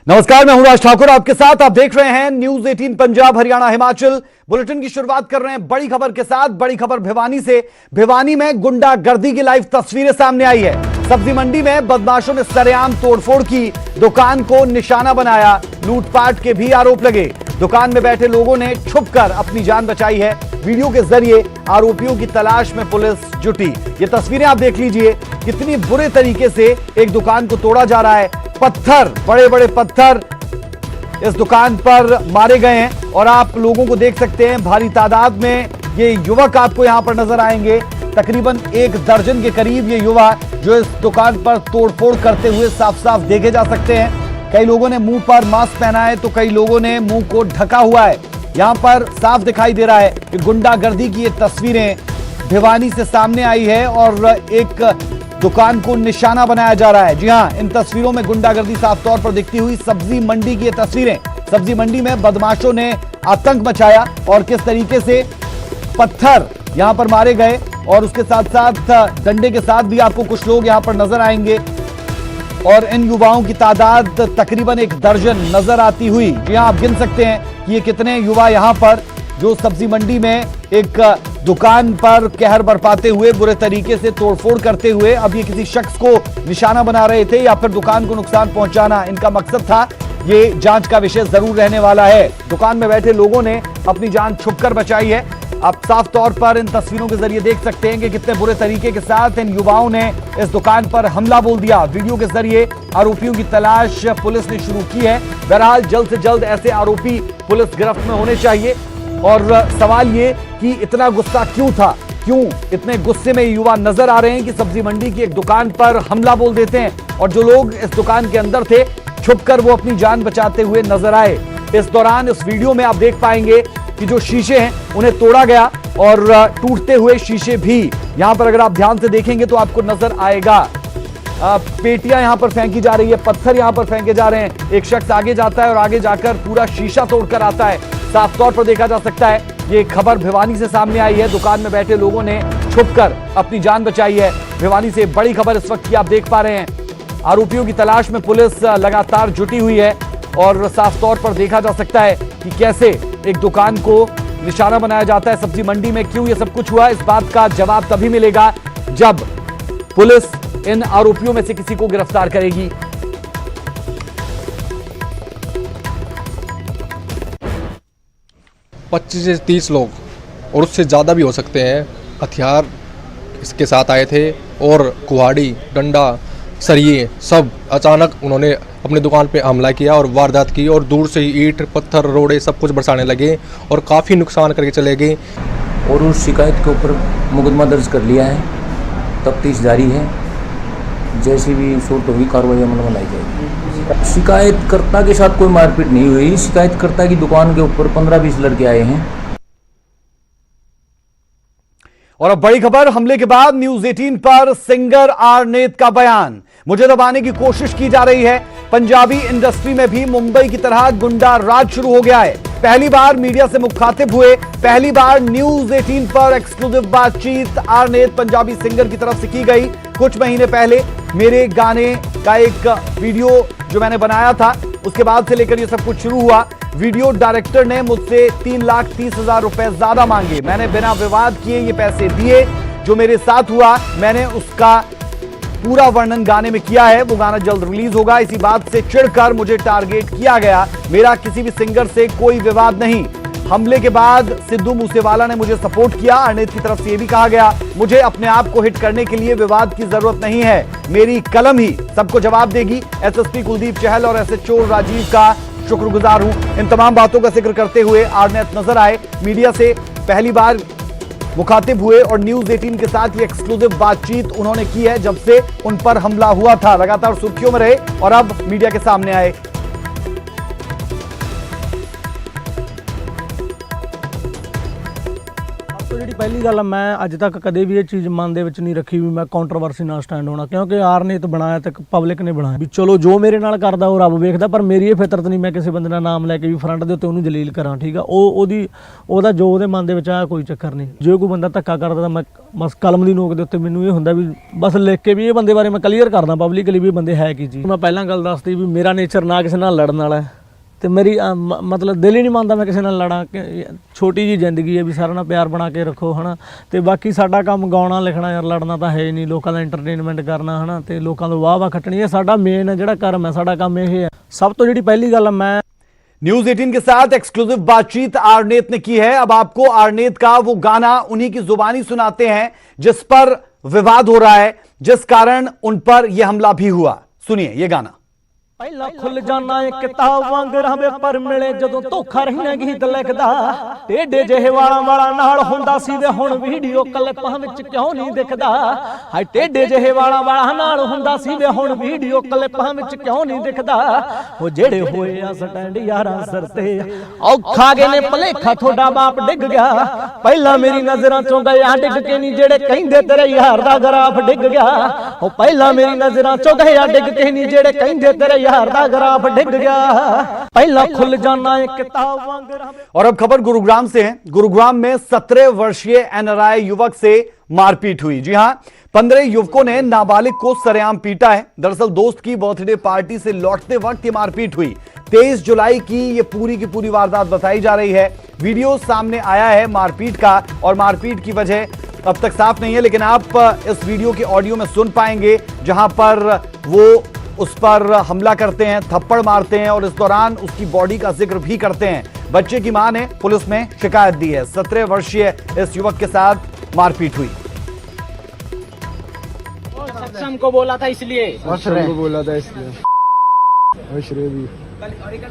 नमस्कार, मैं हूं राज ठाकुर आपके साथ। आप देख रहे हैं न्यूज 18 पंजाब हरियाणा हिमाचल। बुलेटिन की शुरुआत कर रहे हैं बड़ी खबर के साथ। बड़ी खबर भिवानी से। भिवानी में गुंडागर्दी की लाइव तस्वीरें सामने आई है। सब्जी मंडी में बदमाशों ने सरेआम तोड़फोड़ की, दुकान को निशाना बनाया, लूटपाट के भी आरोप लगे। दुकान में बैठे लोगों ने छुपकर अपनी जान बचाई है। वीडियो के जरिए आरोपियों की तलाश में पुलिस जुटी। ये तस्वीरें आप देख लीजिए, कितनी बुरे तरीके से एक दुकान को तोड़ा जा रहा है। पत्थर, बड़े बड़े पत्थर इस दुकान पर मारे गए हैं और आप लोगों को देख सकते हैं भारी तादाद में ये युवक आपको यहां पर नजर आएंगे। तकरीबन 1 दर्जन के करीब ये युवा जो इस दुकान पर तोड़फोड़ करते हुए साफ साफ देखे जा सकते हैं। कई लोगों ने मुंह पर मास्क पहना है तो कई लोगों ने मुंह को ढका हुआ है। यहां पर साफ दिखाई दे रहा है कि गुंडागर्दी की ये तस्वीरें भिवानी से सामने आई है और एक दुकान को निशाना बनाया जा रहा है। जी हां, इन तस्वीरों में गुंडागर्दी साफ तौर पर दिखती हुई सब्जी मंडी की ये तस्वीरें। सब्जी मंडी में बदमाशों ने आतंक मचाया और किस तरीके से पत्थर यहां पर मारे गए और उसके साथ साथ डंडे के साथ भी आपको कुछ लोग यहां पर नजर आएंगे और इन युवाओं की तादाद तकरीबन 1 दर्जन नजर आती हुई। जी हां, आप गिन सकते हैं कि ये कितने युवा यहां पर जो सब्जी मंडी में एक दुकान पर कहर बरपाते हुए, बुरे तरीके से तोड़फोड़ करते हुए अब ये किसी शख्स को निशाना बना रहे थे या फिर दुकान को नुकसान पहुंचाना इनका मकसद था। ये जांच का विषय जरूर रहने वाला है। दुकान में बैठे लोगों ने अपनी जान छुपकर बचाई है। आप साफ तौर पर इन तस्वीरों के जरिए देख सकते हैं कि कितने बुरे तरीके के साथ इन युवाओं ने इस दुकान पर हमला बोल दिया। वीडियो के जरिए आरोपियों की तलाश पुलिस ने शुरू की है। बहरहाल जल्द से जल्द ऐसे आरोपी पुलिस गिरफ्त में होने चाहिए। और सवाल ये कि इतना गुस्सा क्यों था, क्यों इतने गुस्से में युवा नजर आ रहे हैं कि सब्जी मंडी की एक दुकान पर हमला बोल देते हैं और जो लोग इस दुकान के अंदर थे छुपकर वो अपनी जान बचाते हुए नजर आए। इस दौरान इस वीडियो में आप देख पाएंगे कि जो शीशे हैं उन्हें तोड़ा गया और टूटते हुए शीशे भी यहां पर अगर आप ध्यान से देखेंगे तो आपको नजर आएगा। पेटियां यहां पर फेंकी जा रही है, पत्थर यहां पर फेंके जा रहे हैं। एक शख्स आगे जाता है और आगे जाकर पूरा शीशा तोड़कर आता है। साफ तौर पर देखा जा सकता है ये खबर भिवानी से सामने आई है। दुकान में बैठे लोगों ने छुपकर अपनी जान बचाई है। भिवानी से बड़ी खबर इस वक्त की आप देख पा रहे हैं। आरोपियों की तलाश में पुलिस लगातार जुटी हुई है और साफ तौर पर देखा जा सकता है कि कैसे एक दुकान को निशाना बनाया जाता है। सब्जी मंडी में क्यों ये सब कुछ हुआ, इस बात का जवाब तभी मिलेगा जब पुलिस इन आरोपियों में से किसी को गिरफ्तार करेगी। पच्चीस से 30 लोग और उससे ज़्यादा भी हो सकते हैं हथियार इसके साथ आए थे और कुहाड़ी, डंडा, सरिये सब अचानक उन्होंने अपनी दुकान पे हमला किया और वारदात की और दूर से ही ईंट, पत्थर, रोड़े सब कुछ बरसाने लगे और काफ़ी नुकसान करके चले गए। और उस शिकायत के ऊपर मुकदमा दर्ज कर लिया है, तफ्तीश जारी है। जैसी भी सूरत होगी कार्रवाई अमल में लाई जाएगी। शिकायतकर्ता के साथ कोई मारपीट नहीं हुई। शिकायतकर्ता की दुकान के ऊपर 15-20 लड़के आए हैं। और अब बड़ी खबर, हमले के बाद न्यूज 18 पर सिंगर आरनेत का बयान। मुझे दबाने की कोशिश की जा रही है। पंजाबी इंडस्ट्री में भी मुंबई की तरह गुंडा राज शुरू हो गया है। पहली बार मीडिया से मुखातिब हुए, पहली बार न्यूज 18 पर एक्सक्लूसिव बातचीत आरनेत पंजाबी सिंगर की तरफ से की गई। कुछ महीने पहले मेरे गाने का एक वीडियो जो मैंने बनाया था, उसके बाद से लेकर ये सब कुछ शुरू हुआ। वीडियो डायरेक्टर ने मुझसे 3,30,000 रुपए ज्यादा मांगे। मैंने बिना विवाद किए ये पैसे दिए। जो मेरे साथ हुआ मैंने उसका पूरा वर्णन गाने में किया है। वो गाना जल्द रिलीज होगा। इसी बात से चिढ़कर मुझे टारगेट किया गया। मेरा किसी भी सिंगर से कोई विवाद नहीं। हमले के बाद सिद्धू मूसेवाला ने मुझे सपोर्ट किया। अरनेत की तरफ से यह भी कहा गया मुझे अपने आप को हिट करने के लिए विवाद की जरूरत नहीं है। मेरी कलम ही सबको जवाब देगी। एसएसपी कुलदीप चहल और एसएचओ राजीव का शुक्रगुजार हूं। इन तमाम बातों का जिक्र करते हुए आरनेत नजर आए। मीडिया से पहली बार मुखातिब हुए और न्यूज 18 के साथ ये एक्सक्लूसिव बातचीत उन्होंने की है जब से उन पर हमला हुआ था। लगातार सुर्खियों में रहे और अब मीडिया के सामने आए। ਪਹਿਲੀ ਗੱਲ ਮੈਂ ਅੱਜ ਤੱਕ ਕਦੇ ਵੀ ਇਹ ਚੀਜ਼ ਮਨ ਦੇ ਵਿੱਚ ਨਹੀਂ ਰੱਖੀ ਵੀ ਮੈਂ ਕੰਟਰੋਵਰਸੀ ਨਾਲ ਸਟੈਂਡ ਹੋਣਾ, ਕਿਉਂਕਿ ਆਰਨੇ ਤਾਂ ਬਣਾਇਆ ਤੇ ਪਬਲਿਕ ਨੇ ਬਣਾਇਆ ਵੀ ਚਲੋ ਜੋ ਮੇਰੇ ਨਾਲ ਕਰਦਾ ਉਹ ਰੱਬ ਵੇਖਦਾ, ਪਰ ਮੇਰੀ ਇਹ ਫਿਤਰਤ ਨਹੀਂ ਮੈਂ ਕਿਸੇ ਬੰਦੇ ਦਾ ਨਾਮ ਲੈ ਕੇ ਵੀ ਫਰੰਟ ਦੇ ਉੱਤੇ ਉਹਨੂੰ ਜਲੀਲ ਕਰਾਂ। ਠੀਕ ਆ, ਉਹਦਾ ਜੋ ਉਹਦੇ ਮਨ ਦੇ ਵਿੱਚ ਆਇਆ ਕੋਈ ਚੱਕਰ ਨਹੀਂ। ਜੇ ਕੋਈ ਬੰਦਾ ਧੱਕਾ ਕਰਦਾ ਤਾਂ ਮੈਂ ਬਸ ਕਲਮ ਦੀ ਨੋਕ ਦੇ ਉੱਤੇ ਮੈਨੂੰ ਇਹ ਹੁੰਦਾ ਵੀ ਬਸ ਲਿਖ ਕੇ ਵੀ ਇਹ ਬੰਦੇ ਬਾਰੇ ਮੈਂ ਕਲੀਅਰ ਕਰਦਾ ਪਬਲਿਕਲੀ ਵੀ ਇਹ ਬੰਦੇ ਹੈ ਕੀ ਚੀਜ਼। ਮੈਂ ਪਹਿਲਾਂ ਗੱਲ ਦੱਸਦੀ ਵੀ ਮੇਰਾ ਨੇਚਰ ਨਾ ਕਿਸੇ ਨਾਲ ਲੜਨ ਵਾਲਾ ਹੈ ਤੇ ਮੇਰੀ ਮਤਲਬ ਦਿਲ ਹੀ ਨਹੀਂ ਮੰਨਦਾ ਮੈਂ ਕਿਸੇ ਨਾਲ ਲੜਾਂ। ਛੋਟੀ ਜੀ ਜ਼ਿੰਦਗੀ ਹੈ ਵੀ ਸਾਰਿਆਂ ਨਾਲ ਪਿਆਰ ਬਣਾ ਕੇ ਰੱਖੋ ਹਨਾ। ਤੇ ਬਾਕੀ ਸਾਡਾ ਕੰਮ ਗਾਉਣਾ ਲਿਖਣਾ ਯਾਰ, ਲੜਨਾ ਤਾਂ ਹੈ ਹੀ ਨਹੀਂ, ਲੋਕਾਂ ਦਾ ਐਂਟਰਟੇਨਮੈਂਟ ਕਰਨਾ ਹਨਾ ਤੇ ਲੋਕਾਂ ਤੋਂ ਵਾਹ ਖੱਟਣੀ, ਇਹ ਸਾਡਾ ਮੇਨ ਜਿਹੜਾ ਕਰਮ ਹੈ, ਸਾਡਾ ਕੰਮ ਇਹ ਹੈ। ਸਭ ਤੋਂ ਜਿਹੜੀ ਪਹਿਲੀ ਗੱਲ ਮੈਂ न्यूज 18 के साथ एक्सक्लूसिव बातचीत आरनेत ने की है। अब आपको आरनेत का वो गाना उन्हीं की जुबानी सुनाते हैं जिस पर विवाद हो रहा है, जिस कारण उन पर यह हमला भी हुआ। सुनिए ये गाना। ਪਹਿਲਾਂ ਖੁੱਲ ਜਾਣਾ ਏ ਕਿਤਾਬ ਵਾਂਗ ਰਾਵੇ ਪਰ ਮਿਲੇ ਜਦੋਂ ਧੋਖਾ ਰਹਿਣਾ ਗੀਤ ਲਿਖਦਾ। ਟੇਡੇ ਜਿਹੇ ਵਾਲਾਂ ਨਾਲ ਹੁੰਦਾ ਸੀ ਵੇ ਹੁਣ ਵੀਡੀਓ ਕਲਿੱਪਾਂ ਵਿੱਚ ਕਿਉਂ ਨਹੀਂ ਦਿਖਦਾ। ਹਾਏ ਟੇਡੇ ਜਿਹੇ ਵਾਲਾਂ ਨਾਲ ਹੁੰਦਾ ਸੀ ਵੇ ਹੁਣ ਵੀਡੀਓ ਕਲਿੱਪਾਂ ਵਿੱਚ ਕਿਉਂ ਨਹੀਂ ਦਿਖਦਾ। ਉਹ ਜਿਹੜੇ ਹੋਏ ਆ ਸਟੈਂਡ ਯਾਰਾਂ ਸਿਰ ਤੇ ਔਖਾ ਗਏ ਨੇ ਭਲੇਖਾ ਤੁਹਾਡਾ ਬਾਪ ਡਿੱਗ ਗਿਆ। ਪਹਿਲਾਂ ਮੇਰੀ ਨਜ਼ਰਾਂ ਚੋਂ ਗਿਆ ਡਿੱਗ ਕੇ ਨਹੀਂ ਜਿਹੜੇ ਕਹਿੰਦੇ ਤੇਰੇ ਯਾਰ ਦਾ ਗਰਾਫ ਡਿੱਗ ਗਿਆ। ਉਹ ਪਹਿਲਾਂ ਮੇਰੀ ਨਜ਼ਰਾਂ ਚੋਂ ਗਿਆ ਡਿੱਗ ਕੇ ਨਹੀਂ ਜਿਹੜੇ ਕਹਿੰਦੇ ਤੇਰੇ और अब खबर गुरुग्राम से है। गुरुग्राम में 17 वर्षीय एनआरआई युवक से मारपीट हुई। जी हां, 15 युवकों ने नाबालिग को सरेआम पीटा है। दरअसल दोस्त की बर्थडे पार्टी से लौटते वक्त ये मारपीट हुई। 23 जुलाई की ये पूरी की पूरी वारदात बताई जा रही है। वीडियो सामने आया है मारपीट का और मारपीट की वजह अब तक साफ नहीं है, लेकिन आप इस वीडियो के ऑडियो में सुन पाएंगे जहां पर वो उस पर हमला करते हैं, थप्पड़ मारते हैं और इस दौरान उसकी बॉडी का जिक्र भी करते हैं। बच्चे की मां ने पुलिस में शिकायत दी है। 17 वर्षीय इस युवक के साथ मारपीट हुई। सक्षम को बोला था इसलिए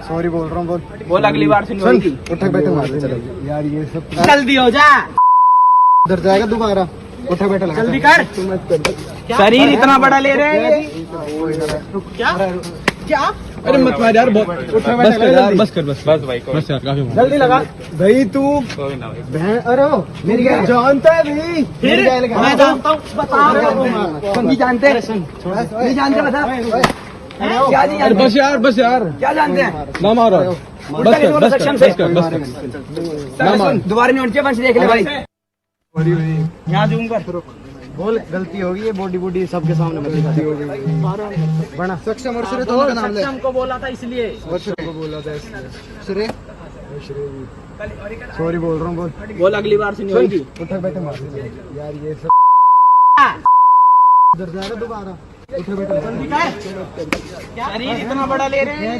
सॉरी बोल रहा हूँ। बोल अगली बार से उठक बैठक मार चलो यार, ये सब जल्दी हो जा, उधर जाएगा दोबारा। उठक बैठक लगा जल्दी कर। शरीर इतना बड़ा ले रहे हैं क्या क्या? अरे मत मार यार, बस कर भाई, बस यार काफी जल्दी लगा भाई तू बहन। अरे मेरी जानता है भाई, फिर मैं जानता हूँ, बता रहा हूँ। नहीं जानते, नहीं जानते, बता क्या नहीं जानते? बस यार क्या जानते हैं? ना मारो, बस दोबारा नहीं उनके बंश देख ले भाई। यहाँ जूम कर, बोल गलती होगी, ये बॉडी बॉडी सबके सामने मत दिखा। बना सक्षम और श्रेय दोनों का नाम ले। सक्षम को बोला था इसलिए और श्रेय को बोला था श्रेय सॉरी बोल रहा हूँ। बोल अगली बार से नहीं होगी। उठक बैठक मार यार, ये सब उधर जाएगा दोबारा। उठक बैठक जल्दी कर, शरीर इतना बड़ा ले रहे हैं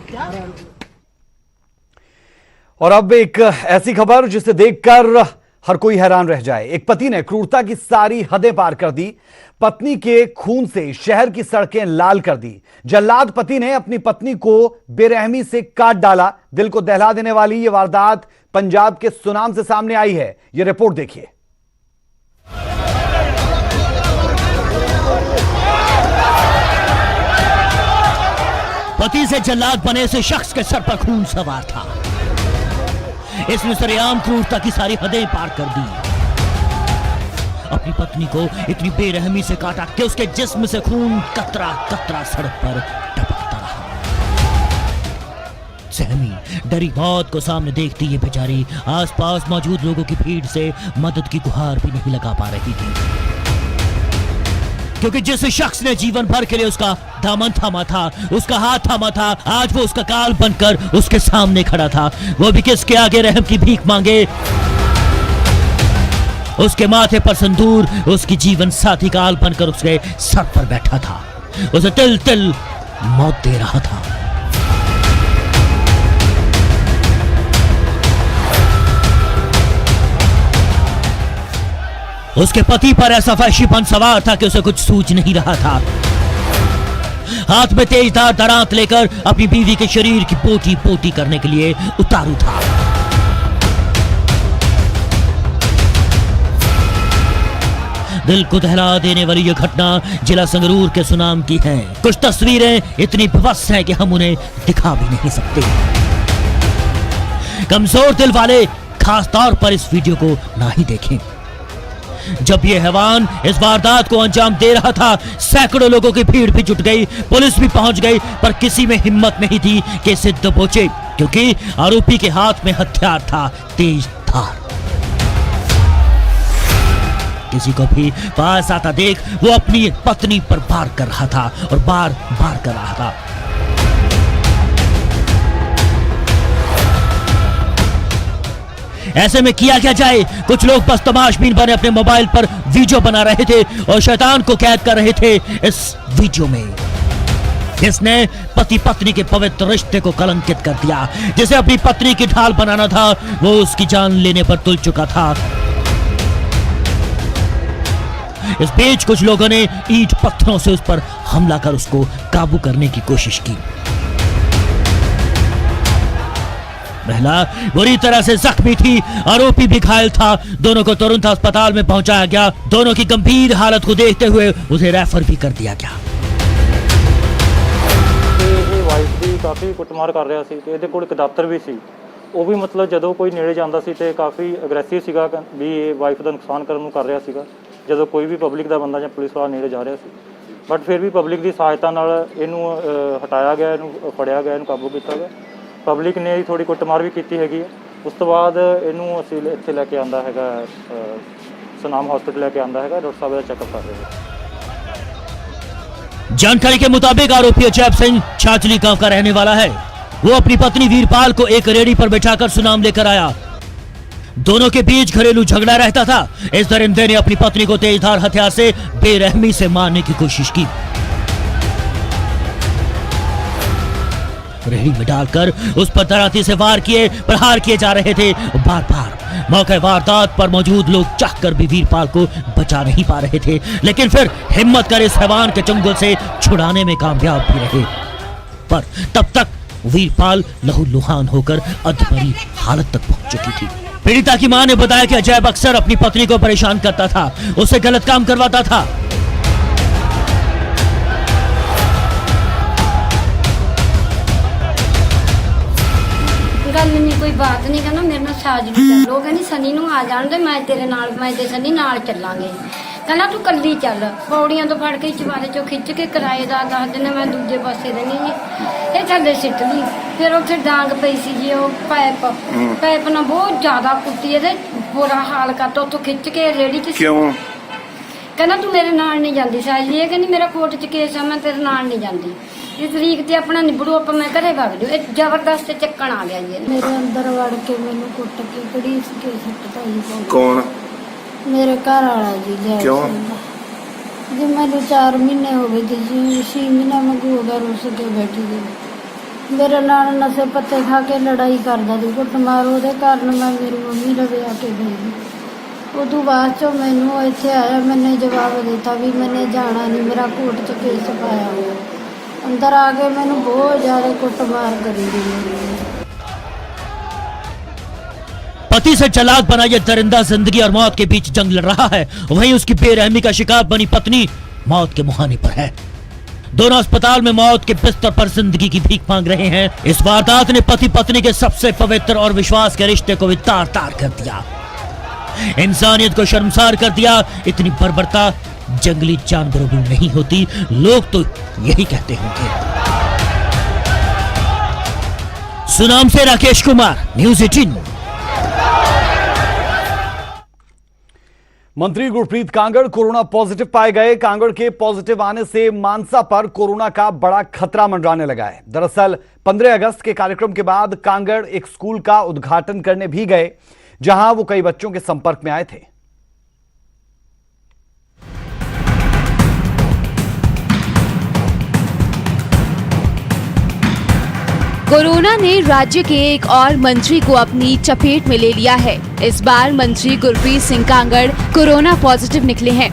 क्या? और अब एक ऐसी खबर जिसे देखकर हर कोई हैरान रह जाए। एक पति ने क्रूरता की सारी हदें पार कर दी। पत्नी के खून से शहर की सड़कें लाल कर दी। जल्लाद पति ने अपनी पत्नी को बेरहमी से काट डाला। दिल को दहला देने वाली यह वारदात पंजाब के सुनाम से सामने आई है। यह रिपोर्ट देखिए। पति से जल्लाद बने से शख्स के सर पर खून सवार था। इसने सरेआम क्रूरता की सारी हदें पार कर दी। अपनी पत्नी को इतनी बेरहमी से काटा कि उसके जिस्म से खून कतरा कतरा सड़क पर टपकता रहा। सहमी डरी मौत को सामने देखती ये बेचारी आसपास मौजूद लोगों की भीड़ से मदद की गुहार भी नहीं लगा पा रही थी, क्योंकि जिस शख्स ने जीवन भर के लिए उसका दामन थामा था, उसका हाथ थामा था, आज वो उसका काल बनकर उसके सामने खड़ा था। वो भी किसके आगे रहम की भीख मांगे। उसके माथे पर संदूर उसकी जीवन साथी काल बनकर उसके सर पर बैठा था, उसे तिल तिल मौत दे रहा था। उसके पति पर ऐसा वहशीपन सवार था कि उसे कुछ सूझ नहीं रहा था। हाथ में तेजधार दरांत लेकर अपनी बीवी के शरीर की पोटी पोटी करने के लिए उतारू था। दिल को दहला देने वाली यह घटना जिला संगरूर के सुनाम की है। कुछ तस्वीरें इतनी विवश हैं कि हम उन्हें दिखा भी नहीं सकते। कमजोर दिल वाले खास तौर पर इस वीडियो को ना ही देखें। जब ये हैवान इस वारदात को अंजाम दे रहा था, सैकड़ों लोगों की भीड़ भी जुट गई, पुलिस भी पहुंच गई, पर किसी में हिम्मत नहीं थी कि इसे दबोचे, क्योंकि आरोपी के हाथ में हथियार था, तेज धार। किसी को भी पास आता देख वो अपनी पत्नी पर वार कर रहा था और बार बार कर रहा था। ऐसे में किया क्या जाए? कुछ लोग बस तमाशबीन बने अपने मोबाइल पर वीडियो बना रहे थे और शैतान को कैद कर रहे थे इस वीडियो में। इसने पति पत्नी के पवित्र रिश्ते को कलंकित कर दिया। जिसे अपनी पत्नी की ढाल बनाना था, वो उसकी जान लेने पर तुल चुका था। इस बीच कुछ लोगों ने ईंट पत्थरों से उस पर हमला कर उसको काबू करने की कोशिश की। महिला बुरी तरह से जख्मी थी, आरोपी भी घायल था। दोनों को तुरंत अस्पताल में पहुंचाया गया। दोनों की गंभीर हालत को देखते हुए उसे रेफर भी कर दिया गया। ਵਾਈਫ ਦੀ ਕਾਫੀ ਕੁੱਟਮਾਰ ਕਰ ਰਿਹਾ ਸੀ ਤੇ ਇਹਦੇ ਕੋਲ ਇੱਕ ਦਾਤਰ ਵੀ ਸੀ। ਉਹ ਵੀ ਮਤਲਬ ਜਦੋਂ ਕੋਈ ਨੇੜੇ ਜਾਂਦਾ ਸੀ ਤੇ ਕਾਫੀ ਅਗਰੈਸਿਵ ਸੀਗਾ ਵੀ ਇਹ ਵਾਈਫ ਦਾ ਨੁਕਸਾਨ ਕਰਨ ਨੂੰ ਕਰ ਰਿਹਾ ਸੀਗਾ, ਜਦੋਂ ਕੋਈ ਵੀ ਪਬਲਿਕ ਦਾ ਬੰਦਾ ਜਾਂ ਪੁਲਿਸ ਵਾਲਾ ਨੇੜੇ ਜਾ ਰਿਹਾ ਸੀ। ਬਟ ਫਿਰ ਵੀ ਪਬਲਿਕ ਦੀ ਸਹਾਇਤਾ ਨਾਲ ਇਹਨੂੰ ਹਟਾਇਆ ਗਿਆ, ਇਹਨੂੰ ਫੜਿਆ ਗਿਆ, ਇਹਨੂੰ ਕਾਬੂ ਕੀਤਾ ਗਿਆ। ਪਬਲਿਕ ਨੇ ਥੋੜੀ ਕੁੱਟਮਾਰ ਵੀ ਕੀਤੀ ਹੈਗੀ ਹੈ। ਉਸ ਤੋਂ ਬਾਅਦ ਇਹਨੂੰ ਅਸੀਂ ਇੱਥੇ ਲੈ ਕੇ ਆਂਦਾ ਹੈਗਾ, ਸੁਨਾਮ ਹਸਪੀਟਲ ਲੈ ਕੇ ਆਂਦਾ ਹੈਗਾ। ਡਾਕਟਰ ਸਾਹਿਬ ਦਾ ਚੈੱਕਅਪ ਕਰ ਰਹੇ हैं। जानकारी के मुताबिक आरोपी अजैब सिंह छाछली गांव का रहने वाला है। वो अपनी पत्नी वीरपाल को एक रेडी पर बिठाकर सुनाम लेकर आया। दोनों के बीच घरेलू झगड़ा रहता था। इस दरिंदे ने अपनी पत्नी को तेजधार हथियार से बेरहमी से मारने की कोशिश की। रेहड़ी में डालकर उस पर तराती से वार किए, प्रहार किए जा रहे थे बार बार। मौके वारदात पर मौजूद लोग चाहकर भी वीरपाल को बचा नहीं पा रहे थे, लेकिन फिर हिम्मत कर इस हैवान के चंगुल से छुड़ाने में कामयाब भी रहे। पर तब तक वीरपाल लहूलुहान होकर अधमरी हालत तक पहुंच चुकी थी। पीड़िता की मां ने बताया कि अजैब अक्सर अपनी पत्नी को परेशान करता था, उससे गलत काम करवाता था। गल नहीं, कोई बात नहीं, कहना मेरे नाल साज नहीं चल। लोग कहनी सनी नूं आ जाण दे, मैं तेरे नाल, मैं ते सनी नाल चलांगे। कहना तू कल्ली चल। पौड़ियां तो फड़ के चवारे चो खिंच के किराएदार दस दिन मैं दूजे पासे रहनी जी। ये थल्ले सिੱਟ ਲਈ। फिर उत्थे डांग पई सी जी, ਉਹ पाइप ना बहुत ज्यादा कुੱਟੀ ਇਹਦੇ बुरा हाल करता। ਉੱਥੋਂ खिंच के रेड़ी च क्यों कहना तू मेरे नाल नहीं जाती साज जी। कहनी मेरा कोर्ट च केस है, मैं तेरे नाल नहीं जाती। इस तरीक ते अपना निबड़ो, आप मैं घरे वग जाओ। एक जबरदस्त चक्कन आ गया जी। मेरे अंदर वड़ के मैनू कुट के घड़ीस के सुट्टा जी। कौन? मेरे घर वाला जी। क्यों जी? मैनू 4 महीने हो गए जी, 6 महीना मैं हो गया रुस के बैठी थी। मेरे नाल नशे पत्ते खा के लड़ाई करता थी, कुटमार। ਉਹਦੇ ਕਾਰਨ मैं मेरी मम्मी लवे आके गई। उदू बाद चो मैनू इत्थे आया, मैंने जवाब दिता भी मैंने जाना नहीं, मेरा कोर्ट च केस पाया हुआ। अंदर आके मैनू बहुत ज्यादा कुटमार करी गई। पति से चालाक बना यह दरिंदा जिंदगी और मौत के बीच जंग लड़ रहा है। वहीं उसकी बेरहमी का शिकार बनी पत्नी मौत के मुहाने पर है। दोनों अस्पताल में मौत के बिस्तर पर जिंदगी की भीख मांग रहे हैं। इस वारदात ने पति पत्नी के सबसे पवित्र और विश्वास के रिश्ते को भी तार तार कर दिया, इंसानियत को शर्मसार कर दिया। इतनी बर्बरता जंगली जानवरों में नहीं होती, लोग तो यही कहते होंगे। सुनाम से राकेश कुमार, न्यूज़ 18। मंत्री गुरप्रीत कांगड़ कोरोना पॉजिटिव पाए गए। कांगड़ के पॉजिटिव आने से मानसा पर कोरोना का बड़ा खतरा मंडराने लगा है। दरअसल 15 अगस्त के कार्यक्रम के बाद कांगड़ एक स्कूल का उद्घाटन करने भी गए, जहां वो कई बच्चों के संपर्क में आए थे। कोरोना ने राज्य के एक और मंत्री को अपनी चपेट में ले लिया है। इस बार मंत्री गुरप्रीत सिंह कांगड़ कोरोना पॉजिटिव निकले हैं।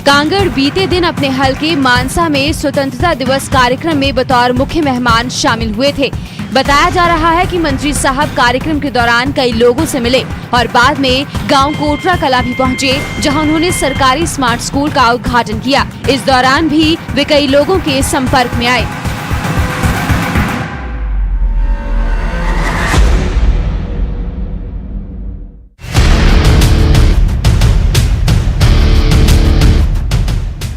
कांगड़ बीते दिन अपने हलके मानसा में स्वतंत्रता दिवस कार्यक्रम में बतौर मुख्य मेहमान शामिल हुए थे। बताया जा रहा है कि मंत्री साहब कार्यक्रम के दौरान कई लोगों से मिले और बाद में गांव कोटरा कला भी पहुंचे, जहां उन्होंने सरकारी स्मार्ट स्कूल का उद्घाटन किया। इस दौरान भी वे कई लोगों के संपर्क में आए।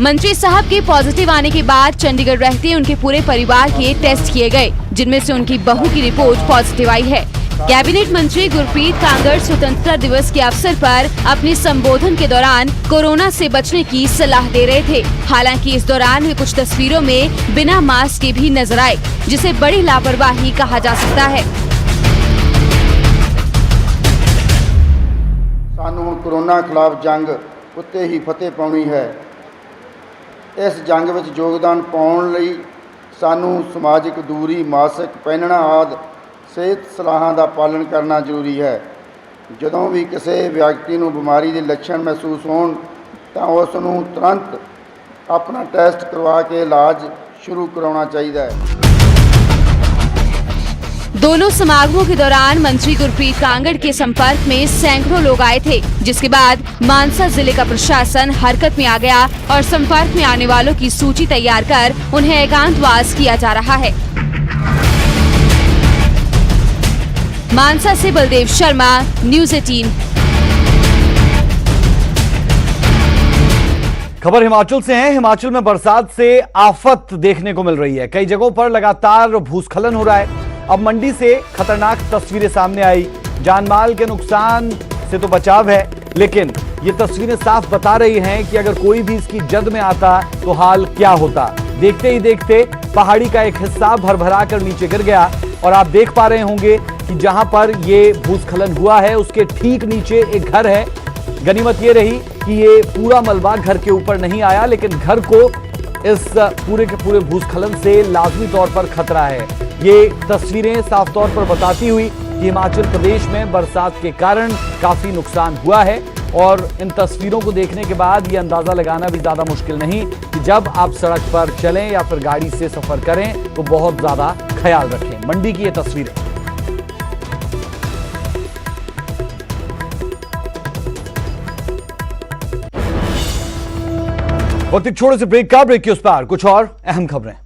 मंत्री साहब के पॉजिटिव आने के बाद चंडीगढ़ रहते उनके पूरे परिवार के टेस्ट किए गए, जिनमें से उनकी बहू की रिपोर्ट पॉजिटिव आई है। कैबिनेट मंत्री गुरप्रीत कांगड़ स्वतंत्रता दिवस के अवसर पर अपने संबोधन के दौरान कोरोना से बचने की सलाह दे रहे थे। हालांकि इस दौरान वे कुछ तस्वीरों में बिना मास्क के भी नजर आए, जिसे बड़ी लापरवाही कहा जा सकता है। सानू हुण कोरोना खिलाफ जंग उत्ते ही फतेह पाउणी है। इस जंग विच योगदान पाउण लई सानू समाजिक दूरी, मास्क पहनना आदि सेहत सलाहां दा पालन करना जरूरी है। ਜਦੋਂ ਵੀ ਕਿਸੇ ਵਿਅਕਤੀ ਨੂੰ ਬਿਮਾਰੀ ਦੇ ਲੱਛਣ ਮਹਿਸੂਸ ਹੋਣ ਤਾਂ ਉਸ ਨੂੰ ਤੁਰੰਤ ਆਪਣਾ ਟੈਸਟ ਕਰਵਾ ਕੇ ਇਲਾਜ शुरू कराना चाहिए है। दोनों समागमों के दौरान मंत्री गुरप्रीत कांगड़ के संपर्क में सैकड़ों लोग आए थे, जिसके बाद मानसा जिले का प्रशासन हरकत में आ गया और संपर्क में आने वालों की सूची तैयार कर उन्हें एकांतवास किया जा रहा है। मानसा से बलदेव शर्मा, न्यूज़ 18। खबर हिमाचल से है। हिमाचल में बरसात से आफत देखने को मिल रही है। कई जगहों पर लगातार भूस्खलन हो रहा है। अब मंडी से खतरनाक तस्वीरें सामने आई। जानमाल के नुकसान से तो बचाव है, लेकिन ये तस्वीरें साफ बता रही हैं कि अगर कोई भी इसकी जद में आता तो हाल क्या होता। देखते ही देखते पहाड़ी का एक हिस्सा भरभरा कर नीचे गिर गया और आप देख पा रहे होंगे कि जहां पर ये भूस्खलन हुआ है उसके ठीक नीचे एक घर है। गनीमत ये रही कि ये पूरा मलबा घर के ऊपर नहीं आया, लेकिन घर को इस पूरे के पूरे भूस्खलन से लाजमी तौर पर खतरा है। ये तस्वीरें साफ तौर पर बताती हुई कि हिमाचल प्रदेश में बरसात के कारण काफी नुकसान हुआ है और इन तस्वीरों को देखने के बाद ये अंदाजा लगाना भी ज्यादा मुश्किल नहीं कि जब आप सड़क पर चलें या फिर गाड़ी से सफर करें तो बहुत ज्यादा ख्याल रखें। मंडी की ये तस्वीरें। वक्त एक छोटे से ब्रेक का, ब्रेक के उस पार कुछ और अहम खबरें।